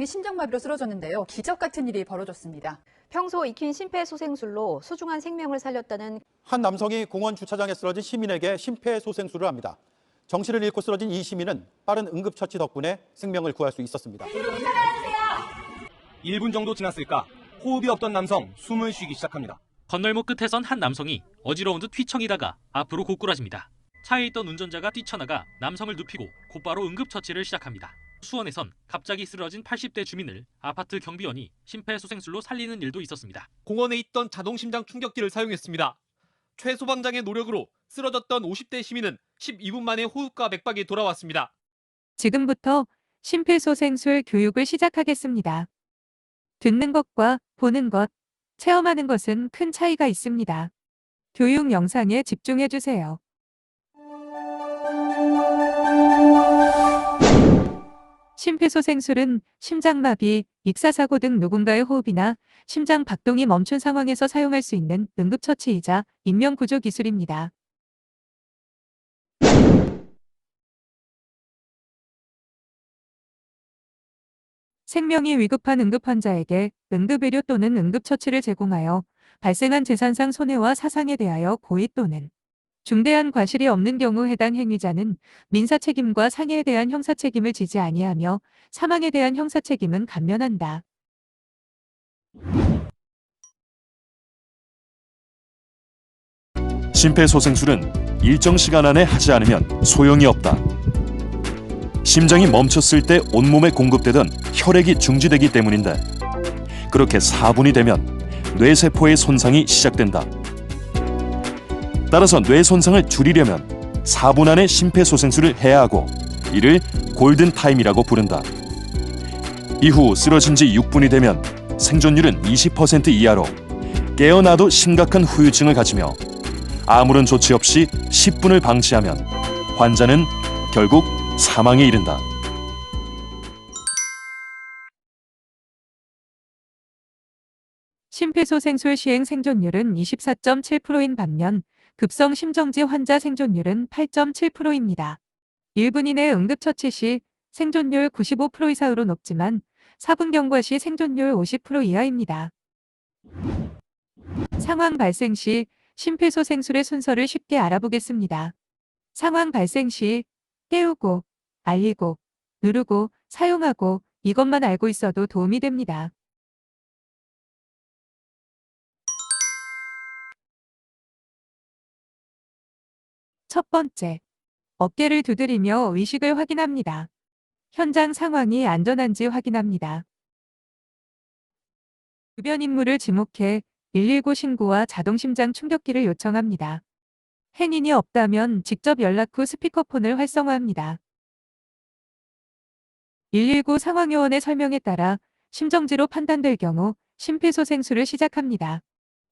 이 심장마비로 쓰러졌는데요. 기적 같은 일이 벌어졌습니다. 평소 익힌 심폐소생술로 소중한 생명을 살렸다는 한 남성이 공원 주차장에 쓰러진 시민에게 심폐소생술을 합니다. 정신을 잃고 쓰러진 이 시민은 빠른 응급처치 덕분에 생명을 구할 수 있었습니다. 1분 정도 지났을까 호흡이 없던 남성 숨을 쉬기 시작합니다. 건널목 끝에선 한 남성이 어지러운 듯 휘청이다가 앞으로 고꾸라집니다. 차에 있던 운전자가 뛰쳐나가 남성을 눕히고 곧바로 응급처치를 시작합니다. 수원에선 갑자기 쓰러진 80대 주민을 아파트 경비원이 심폐소생술로 살리는 일도 있었습니다. 공원에 있던 자동심장 충격기를 사용했습니다. 최소방장의 노력으로 쓰러졌던 50대 시민은 12분 만에 호흡과 맥박이 돌아왔습니다. 지금부터 심폐소생술 교육을 시작하겠습니다. 듣는 것과 보는 것, 체험하는 것은 큰 차이가 있습니다. 교육 영상에 집중해 주세요. 심폐소생술은 심장마비, 익사사고 등 누군가의 호흡이나 심장 박동이 멈춘 상황에서 사용할 수 있는 응급처치이자 인명구조 기술입니다. 생명이 위급한 응급환자에게 응급의료 또는 응급처치를 제공하여 발생한 재산상 손해와 사상에 대하여 고의 또는 중대한 과실이 없는 경우 해당 행위자는 민사책임과 상해에 대한 형사책임을 지지 아니하며 사망에 대한 형사책임은 감면한다. 심폐소생술은 일정 시간 안에 하지 않으면 소용이 없다. 심장이 멈췄을 때 온몸에 공급되던 혈액이 중지되기 때문인데 그렇게 4분이 되면 뇌세포의 손상이 시작된다. 따라서 뇌 손상을 줄이려면 4분 안에 심폐소생술을 해야 하고 이를 골든타임이라고 부른다. 이후 쓰러진 지 6분이 되면 생존율은 20% 이하로 깨어나도 심각한 후유증을 가지며 아무런 조치 없이 10분을 방치하면 환자는 결국 사망에 이른다. 심폐소생술 시행 생존율은 24.7%인 반면 급성 심정지 환자 생존율은 8.7%입니다. 1분 이내 응급처치 시 생존율 95% 이상으로 높지만 4분 경과 시 생존율 50% 이하입니다. 상황 발생 시 심폐소생술의 순서를 쉽게 알아보겠습니다. 상황 발생 시 깨우고, 알리고, 누르고, 사용하고 이것만 알고 있어도 도움이 됩니다. 첫 번째, 어깨를 두드리며 의식을 확인합니다. 현장 상황이 안전한지 확인합니다. 주변 인물을 지목해 119 신고와 자동심장 충격기를 요청합니다. 행인이 없다면 직접 연락 후 스피커폰을 활성화합니다. 119 상황요원의 설명에 따라 심정지로 판단될 경우 심폐소생술을 시작합니다.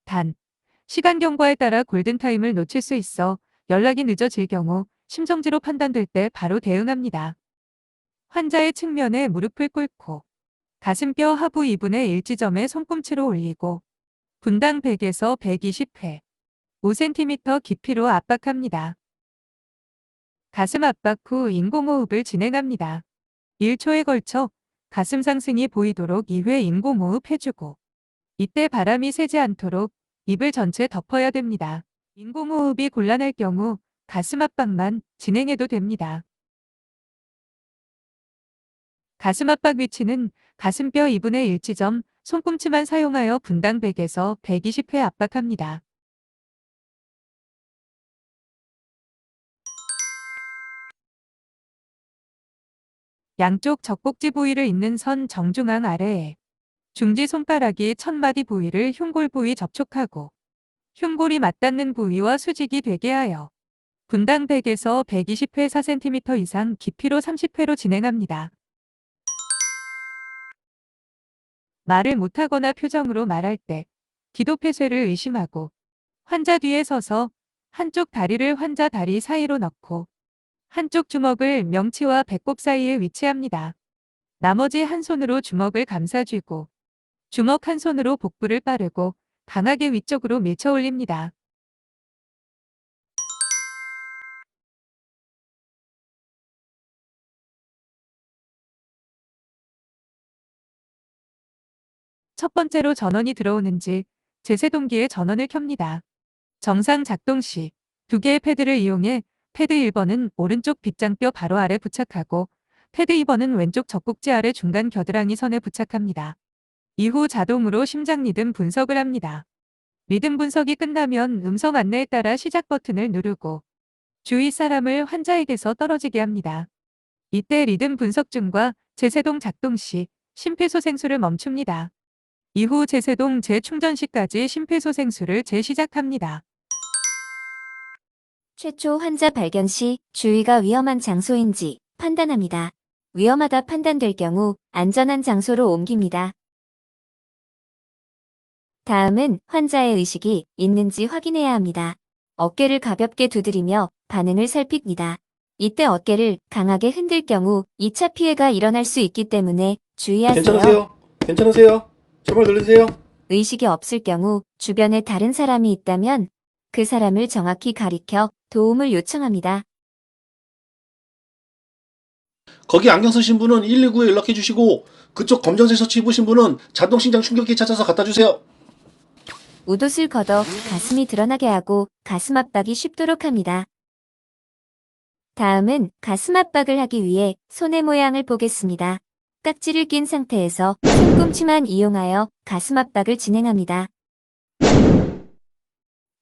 단, 시간 경과에 따라 골든타임을 놓칠 수 있어 연락이 늦어질 경우 심정지로 판단될 때 바로 대응합니다. 환자의 측면에 무릎을 꿇고 가슴뼈 하부 2분의 1 지점에 손꿈치로 올리고 분당 100에서 120회, 5cm 깊이로 압박합니다. 가슴 압박 후 인공호흡을 진행합니다. 1초에 걸쳐 가슴 상승이 보이도록 2회 인공호흡 해주고 이때 바람이 새지 않도록 입을 전체 덮어야 됩니다. 인공호흡이 곤란할 경우 가슴 압박만 진행해도 됩니다. 가슴 압박 위치는 가슴뼈 2분의 1 지점, 손꿈치만 사용하여 분당 100에서 120회 압박합니다. 양쪽 젖꼭지 부위를 잇는 선 정중앙 아래에 중지 손가락이 첫마디 부위를 흉골 부위 접촉하고 흉골이 맞닿는 부위와 수직이 되게 하여 분당 100에서 120회 4cm 이상 깊이로 30회로 진행합니다. 말을 못하거나 표정으로 말할 때 기도폐쇄를 의심하고 환자 뒤에 서서 한쪽 다리를 환자 다리 사이로 넣고 한쪽 주먹을 명치와 배꼽 사이에 위치합니다. 나머지 한 손으로 주먹을 감싸쥐고 주먹 한 손으로 복부를 빠르고 강하게 위쪽으로 밀쳐 올립니다. 첫 번째로 전원이 들어오는지 제세동기의 전원을 켭니다. 정상 작동 시 두 개의 패드를 이용해 패드 1번은 오른쪽 빗장뼈 바로 아래 부착하고 패드 2번은 왼쪽 젖꼭지 아래 중간 겨드랑이 선에 부착합니다. 이후 자동으로 심장 리듬 분석을 합니다. 리듬 분석이 끝나면 음성 안내에 따라 시작 버튼을 누르고 주위 사람을 환자에게서 떨어지게 합니다. 이때 리듬 분석 중과 제세동 작동 시 심폐소생술을 멈춥니다. 이후 제세동 재충전 시까지 심폐소생술을 재시작합니다. 최초 환자 발견 시 주위가 위험한 장소인지 판단합니다. 위험하다 판단될 경우 안전한 장소로 옮깁니다. 다음은 환자의 의식이 있는지 확인해야 합니다. 어깨를 가볍게 두드리며 반응을 살핍니다. 이때 어깨를 강하게 흔들 경우 2차 피해가 일어날 수 있기 때문에 주의하세요. 괜찮으세요? 제발 들리세요? 의식이 없을 경우 주변에 다른 사람이 있다면 그 사람을 정확히 가리켜 도움을 요청합니다. 거기 안경 쓰신 분은 119에 연락해 주시고 그쪽 검정색 셔츠 입으신 분은 자동심장 충격기 찾아서 갖다 주세요. 웃옷을 걷어 가슴이 드러나게 하고 가슴 압박이 쉽도록 합니다. 다음은 가슴 압박을 하기 위해 손의 모양을 보겠습니다. 깍지를 낀 상태에서 손꿈치만 이용하여 가슴 압박을 진행합니다.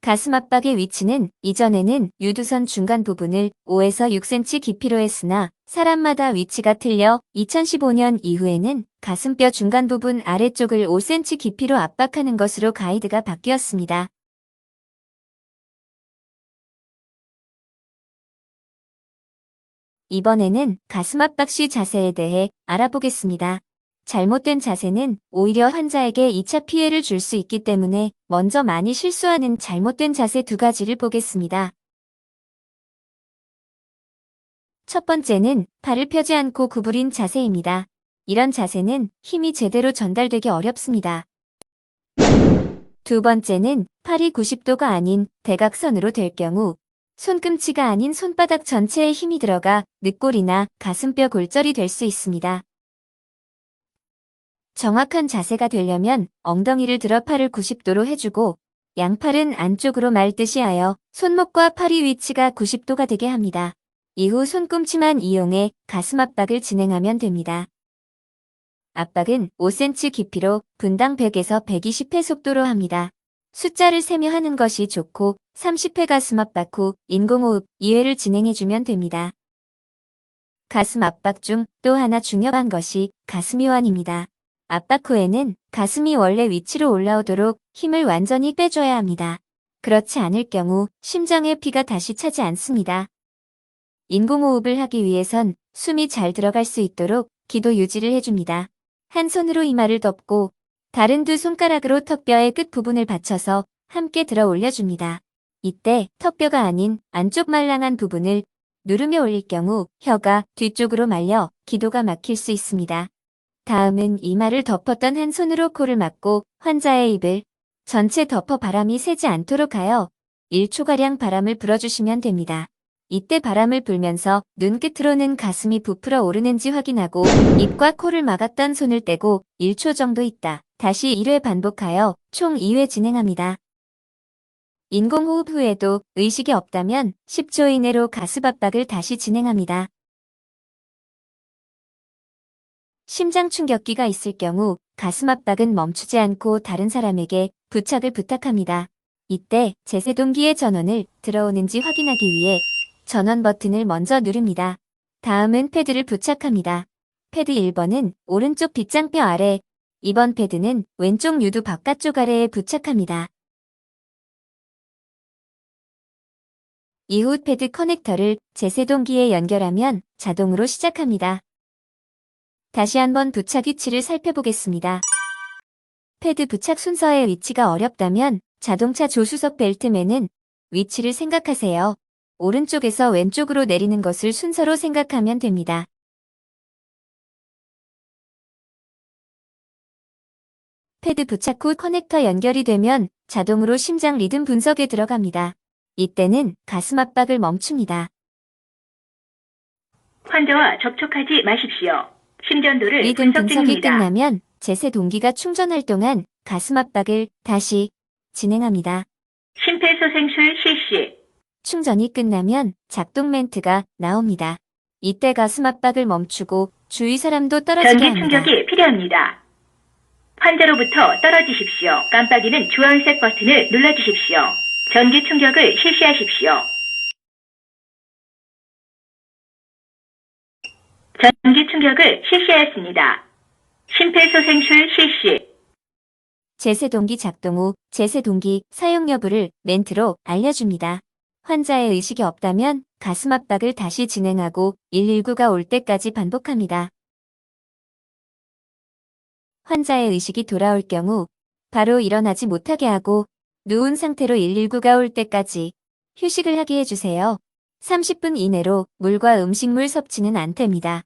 가슴 압박의 위치는 이전에는 유두선 중간 부분을 5에서 6cm 깊이로 했으나 사람마다 위치가 틀려 2015년 이후에는 가슴뼈 중간 부분 아래쪽을 5cm 깊이로 압박하는 것으로 가이드가 바뀌었습니다. 이번에는 가슴 압박 시 자세에 대해 알아보겠습니다. 잘못된 자세는 오히려 환자에게 2차 피해를 줄 수 있기 때문에 먼저 많이 실수하는 잘못된 자세 두 가지를 보겠습니다. 첫 번째는 팔을 펴지 않고 구부린 자세입니다. 이런 자세는 힘이 제대로 전달되기 어렵습니다. 두 번째는 팔이 90도가 아닌 대각선으로 될 경우 손꿈치가 아닌 손바닥 전체에 힘이 들어가 늑골이나 가슴뼈 골절이 될 수 있습니다. 정확한 자세가 되려면 엉덩이를 들어 팔을 90도로 해주고 양팔은 안쪽으로 말듯이 하여 손목과 팔이 위치가 90도가 되게 합니다. 이후 손꿈치만 이용해 가슴 압박을 진행하면 됩니다. 압박은 5cm 깊이로 분당 100에서 120회 속도로 합니다. 숫자를 세며 하는 것이 좋고 30회 가슴 압박 후 인공호흡 2회를 진행해주면 됩니다. 가슴 압박 중 또 하나 중요한 것이 가슴 이완입니다. 압박 후에는 가슴이 원래 위치로 올라오도록 힘을 완전히 빼줘야 합니다. 그렇지 않을 경우 심장에 피가 다시 차지 않습니다. 인공호흡을 하기 위해선 숨이 잘 들어갈 수 있도록 기도 유지를 해줍니다. 한 손으로 이마를 덮고 다른 두 손가락으로 턱뼈의 끝 부분을 받쳐서 함께 들어 올려줍니다. 이때 턱뼈가 아닌 안쪽 말랑한 부분을 누르며 올릴 경우 혀가 뒤쪽으로 말려 기도가 막힐 수 있습니다. 다음은 이마를 덮었던 한 손으로 코를 막고 환자의 입을 전체 덮어 바람이 새지 않도록 하여 1초가량 바람을 불어주시면 됩니다. 이때 바람을 불면서 눈끝으로는 가슴이 부풀어 오르는지 확인하고 입과 코를 막았던 손을 떼고 1초 정도 있다 다시 1회 반복하여 총 2회 진행합니다. 인공호흡 후에도 의식이 없다면 10초 이내로 가슴 압박을 다시 진행합니다. 심장 충격기가 있을 경우 가슴 압박은 멈추지 않고 다른 사람에게 부착을 부탁합니다. 이때 제세동기의 전원을 들어오는지 확인하기 위해 전원 버튼을 먼저 누릅니다. 다음은 패드를 부착합니다. 패드 1번은 오른쪽 빗장뼈 아래, 2번 패드는 왼쪽 유두 바깥쪽 아래에 부착합니다. 이후 패드 커넥터를 제세동기에 연결하면 자동으로 시작합니다. 다시 한번 부착 위치를 살펴보겠습니다. 패드 부착 순서의 위치가 어렵다면 자동차 조수석 벨트맨은 위치를 생각하세요. 오른쪽에서 왼쪽으로 내리는 것을 순서로 생각하면 됩니다. 패드 부착 후 커넥터 연결이 되면 자동으로 심장 리듬 분석에 들어갑니다. 이때는 가슴 압박을 멈춥니다. 환자와 접촉하지 마십시오. 심전도를 리듬 분석 분석이 중입니다. 끝나면 제세동기가 충전할 동안 가슴 압박을 다시 진행합니다. 심폐소생술 실시. 충전이 끝나면 작동 멘트가 나옵니다. 이때 가슴 압박을 멈추고 주위 사람도 떨어지게 전기 합니다. 충격이 필요합니다. 환자로부터 떨어지십시오. 깜빡이는 주황색 버튼을 눌러주십시오. 전기 충격을 실시하십시오. 전기 충격을 실시하였습니다. 심폐소생술 실시. 제세동기 작동 후 제세동기 사용 여부를 멘트로 알려줍니다. 환자의 의식이 없다면 가슴 압박을 다시 진행하고 119가 올 때까지 반복합니다. 환자의 의식이 돌아올 경우 바로 일어나지 못하게 하고 누운 상태로 119가 올 때까지 휴식을 하게 해주세요. 30분 이내로 물과 음식물 섭취는 안 됩니다.